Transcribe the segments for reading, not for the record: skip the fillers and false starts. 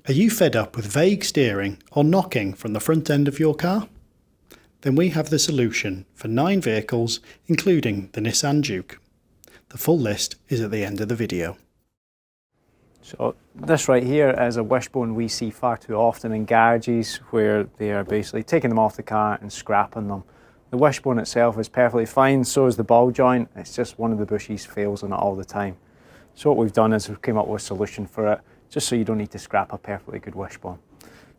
Are you fed up with vague steering or knocking from the front end of your car? Then we have the solution for 9 vehicles, including the Nissan Juke. The full list is at the end of the video. So this right here is a wishbone we see far too often in garages where they are basically taking them off the car and scrapping them. The wishbone itself is perfectly fine, so is the ball joint. It's just one of the bushes fails on it all the time. So what we've done is we've come up with a solution for it, just so you don't need to scrap a perfectly good wishbone.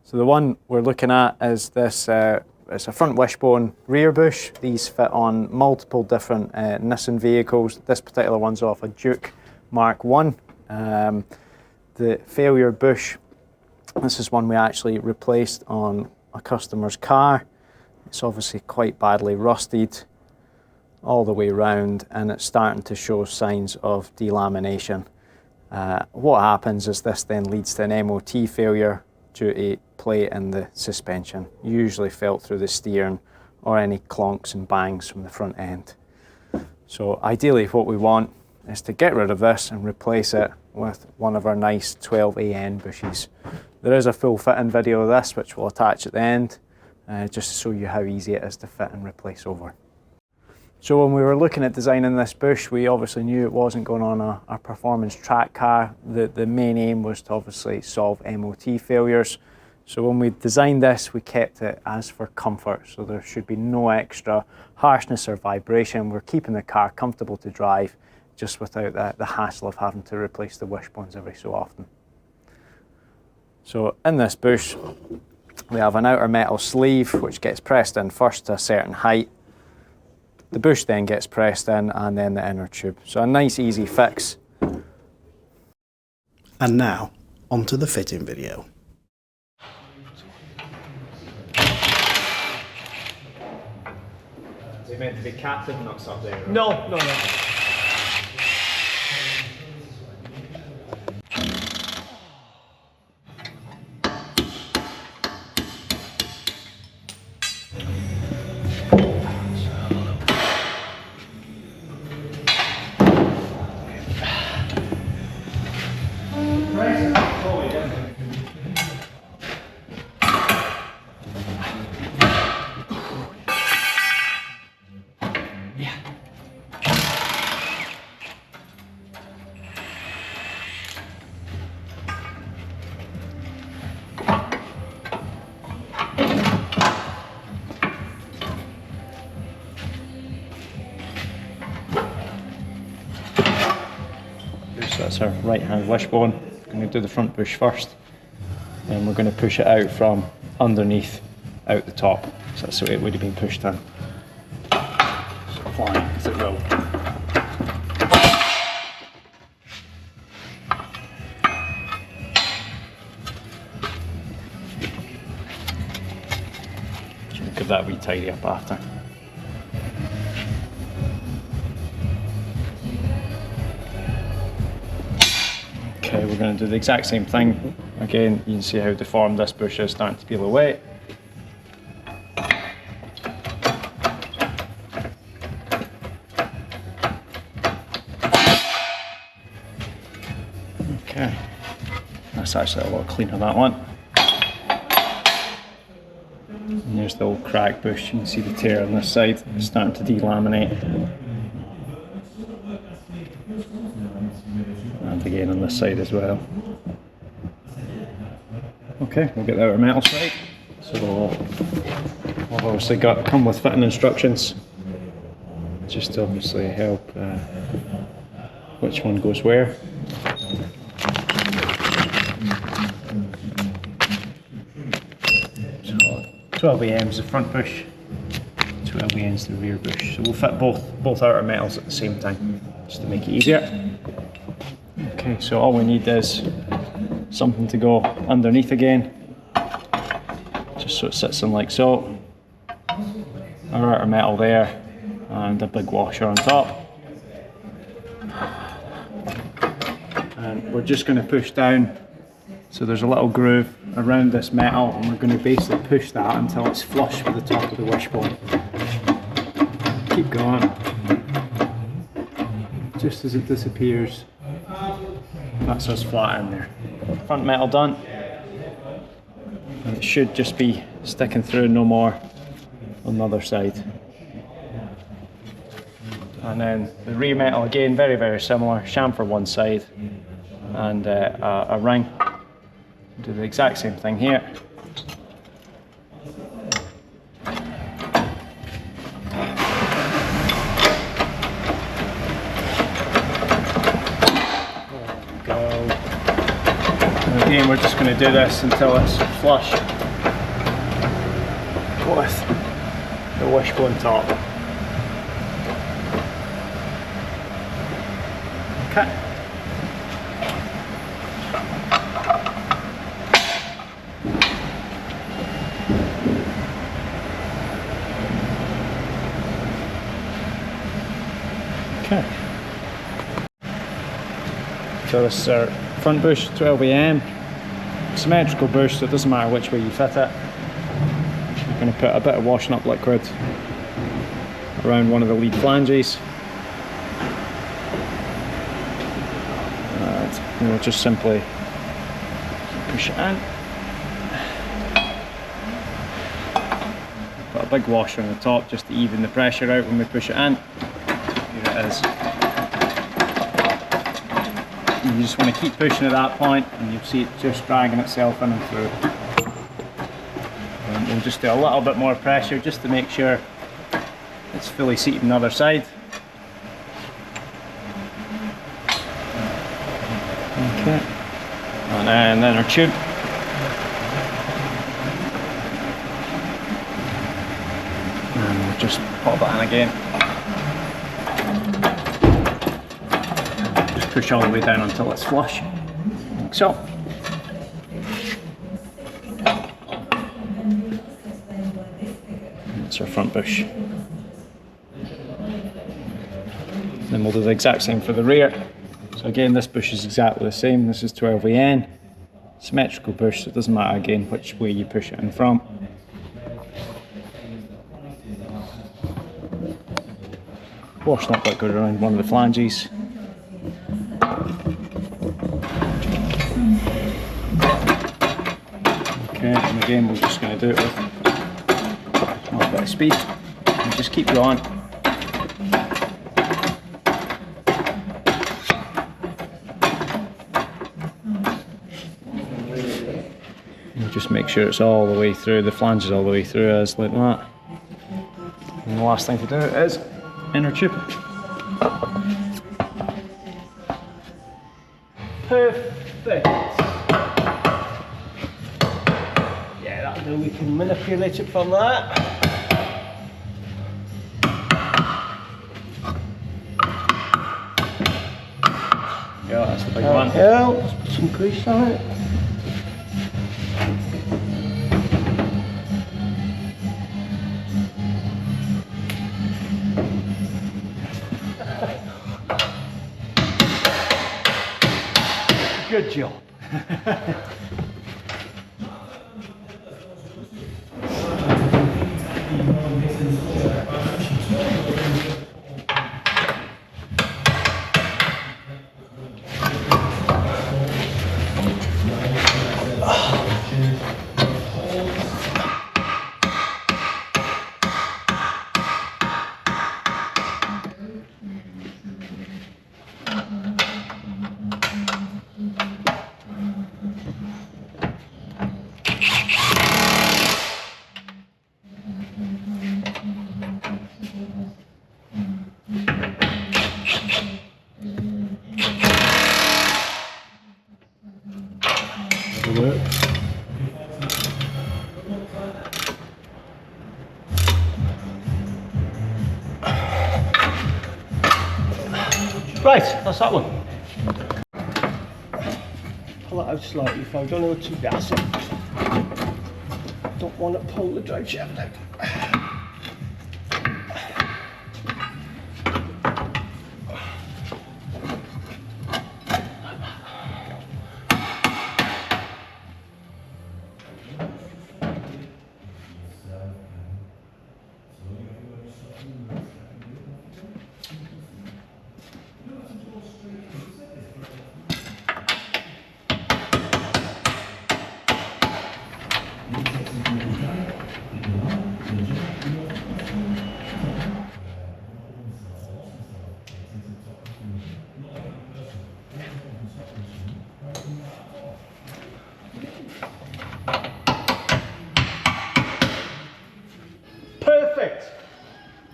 So the one we're looking at is this, it's a front wishbone rear bush. These fit on multiple different Nissan vehicles. This particular one's off a Juke Mk1. The failure bush, this is one we actually replaced on a customer's car. It's obviously quite badly rusted all the way around, and it's starting to show signs of delamination. What happens is this then leads to an MOT failure due to a plate in the suspension, usually felt through the steering or any clonks and bangs from the front end. So ideally what we want is to get rid of this and replace it with one of our nice 12AN bushes. There is a full fitting video of this which we'll attach at the end, just to show you how easy it is to fit and replace over. So when we were looking at designing this bush, we obviously knew it wasn't going on a performance track car. The main aim was to obviously solve MOT failures. So when we designed this, we kept it as for comfort. So there should be no extra harshness or vibration. We're keeping the car comfortable to drive, just without the hassle of having to replace the wishbones every so often. So in this bush, we have an outer metal sleeve which gets pressed in first to a certain height. The bush then gets pressed in, and then the inner tube. So a nice easy fix. And now, onto the fitting video. Is it meant to be captive nuts up there? No. So that's our right hand wishbone. We're going to do the front bush first, and we're going to push it out from underneath out the top. So that's the way it would have been pushed in. So flying as it will. Give that a wee tidy up after. Okay, we're going to do the exact same thing. Again, you can see how deformed this bush is, starting to peel away. Okay, that's actually a lot cleaner, that one. And there's the old cracked bush. You can see the tear on this side. It's starting to delaminate. And again on this side as well. Okay, we'll get the outer metal side. So I've obviously come with fitting instructions, just to obviously help which one goes where. So 12AN is the front bush, 12AN is the rear bush. So we'll fit both outer metals at the same time, just to make it easier. Okay, so all we need is something to go underneath again, just so it sits in like so. Our outer metal there, and a big washer on top. And we're just going to push down, so there's a little groove around this metal, and we're going to basically push that until it's flush with the top of the wishbone. Keep going, just as it disappears. That's us flat in there. Front metal done. And it should just be sticking through no more on the other side. And then the rear metal again, very, very similar, chamfer one side and a ring. Do the exact same thing here. Again, we're just going to do this until it's flush with the wishbone top. Okay. Okay. So this is our front bush, 12AN. Symmetrical bush, so it doesn't matter which way you fit it. I'm going to put a bit of washing up liquid around one of the lead flanges. And we'll just simply push it in. Put a big washer on the top just to even the pressure out when we push it in. Here it is. You just want to keep pushing at that point and you'll see it just dragging itself in and through. And we'll just do a little bit more pressure just to make sure it's fully seated on the other side. Okay. And then our tube. And we'll just pop it in again. Push all the way down until it's flush, like so. That's our front bush. Then we'll do the exact same for the rear. So again, this bush is exactly the same. This is 12AN. Symmetrical bush, so it doesn't matter again which way you push it in from. Washing up liquid around one of the flanges. Okay, and again we're just going to do it with a little bit of speed and just keep going. And just make sure it's all the way through, the flanges all the way through, as like that. And the last thing to do is inner tube. Perfect. Yeah, that'll do. We can manipulate it from that. Yeah, that's the big one. Yeah, let's put some grease on it. Good job. Right, that's that one. Pull it out slightly if I don't know too gassy. Don't want to pull the drive shaft out.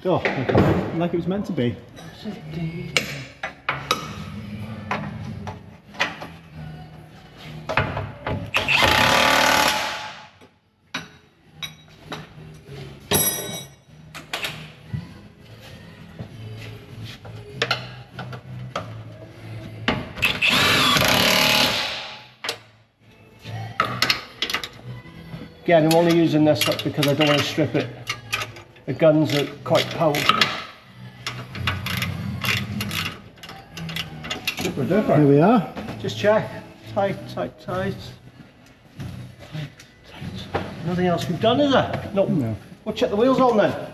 Oh, like it was meant to be. Again, I'm only using this up because I don't want to strip it. The guns are quite powerful. Super duper. Here we are. Just check. Tight, tight, tight. Tight, tight. Nothing else we've done, is there? Nope. No. We'll check the wheels on then.